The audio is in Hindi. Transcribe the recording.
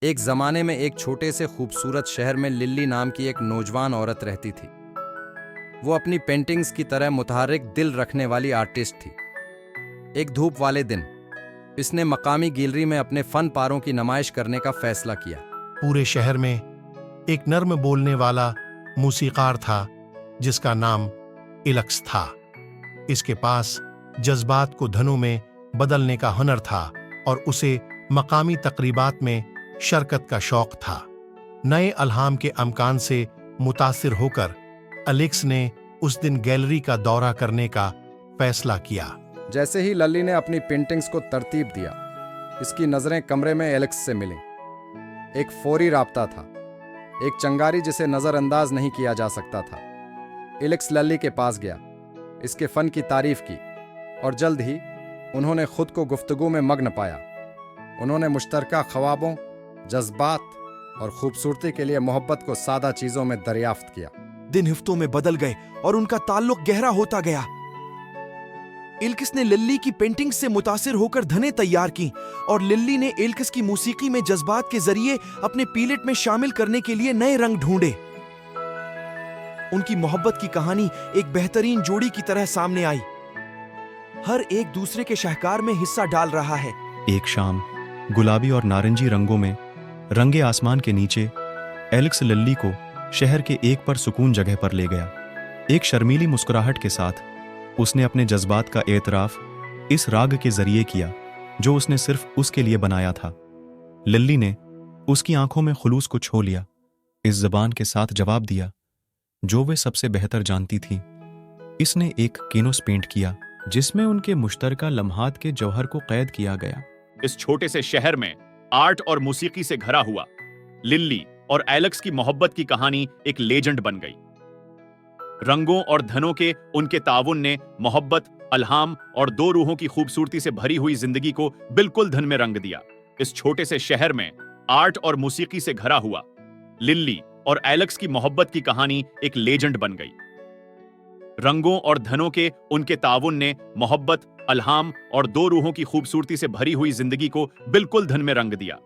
एक जमाने में एक छोटे से खूबसूरत शहर में लिल्ली नाम की एक नौजवान औरत रहती थी। वो अपनी पेंटिंग्स की तरह मुतहर्रिक दिल रखने वाली आर्टिस्ट थी। एक धूप वाले दिन इसने मकामी गैलरी में अपने फन पारों की नुमाइश करने का फैसला किया। पूरे शहर में एक नर्म बोलने वाला मूसीकार था जिसका नाम इलक्स था। इसके पास जज्बात को धनों में बदलने का हुनर था और उसे मकामी तकरीबात में शरकत का शौक था। नए अल्हाम के अमकान से मुतासिर होकर एलेक्स ने उस दिन गैलरी का दौरा करने का फैसला किया। जैसे ही लल्ली ने अपनी पेंटिंग्स को तरतीब दिया, इसकी नजरें कमरे में एलेक्स से मिलीं। एक फौरी राब्ता था, एक चंगारी जिसे नजरअंदाज नहीं किया जा सकता था। एलेक्स लल्ली के पास गया, इसके फन की तारीफ की और जल्द ही उन्होंने खुद को गुफ्तगू में मग्न पाया। उन्होंने मुश्तरका ख्वाबों, जज्बात और खूबसूरती के लिए मोहब्बत को सादा चीजों में दरियाफ्त किया। दिन हफ्तों में बदल गए और उनका ताल्लुक गहरा होता गया। इल्किस ने लिल्ली की पेंटिंग से मुतासिर होकर धने तैयार की और लिल्ली ने इल्किस की मौसीकी में जज्बात के जरिए अपने पीलेट में शामिल करने के लिए नए रंग ढूंढे। उनकी मोहब्बत की कहानी एक बेहतरीन जोड़ी की तरह सामने आई। हर एक दूसरे के शाहकार में हिस्सा डाल रहा है। एक शाम गुलाबी और नारंगी रंगों में रंगे आसमान के नीचे एलेक्स लिल्ली को शहर के एक पर सुकून जगह पर ले गया। एक शर्मीली मुस्कुराहट के साथ उसने अपने जज्बात का एतराफ इस राग के जरिए किया जो उसने सिर्फ उसके लिए बनाया था। लिल्ली ने उसकी आंखों में खुलूस को छो लिया, इस जबान के साथ जवाब दिया जो वे सबसे बेहतर जानती थी। इसने एक कैनवस पेंट किया जिसमें उनके मुश्तरका लम्हात के जौहर को कैद किया गया। इस छोटे से शहर में आर्ट और मौसीकी से घरा हुआ लिल्ली और एलेक्स की मोहब्बत की कहानी एक लेजेंड बन गई। रंगों और धनों के उनके ताउन ने मोहब्बत, अल्हाम और दो रूहों की खूबसूरती से भरी हुई जिंदगी को बिल्कुल धन में रंग दिया। इस छोटे से शहर में आर्ट और मौसीकी से घरा हुआ लिल्ली और एलेक्स की मोहब्बत की कहानी एक लेजेंड बन गई। रंगों और धनों के उनके ताउन ने मोहब्बत, अल्हाम और दो रूहों की खूबसूरती से भरी हुई जिंदगी को बिल्कुल धन में रंग दिया।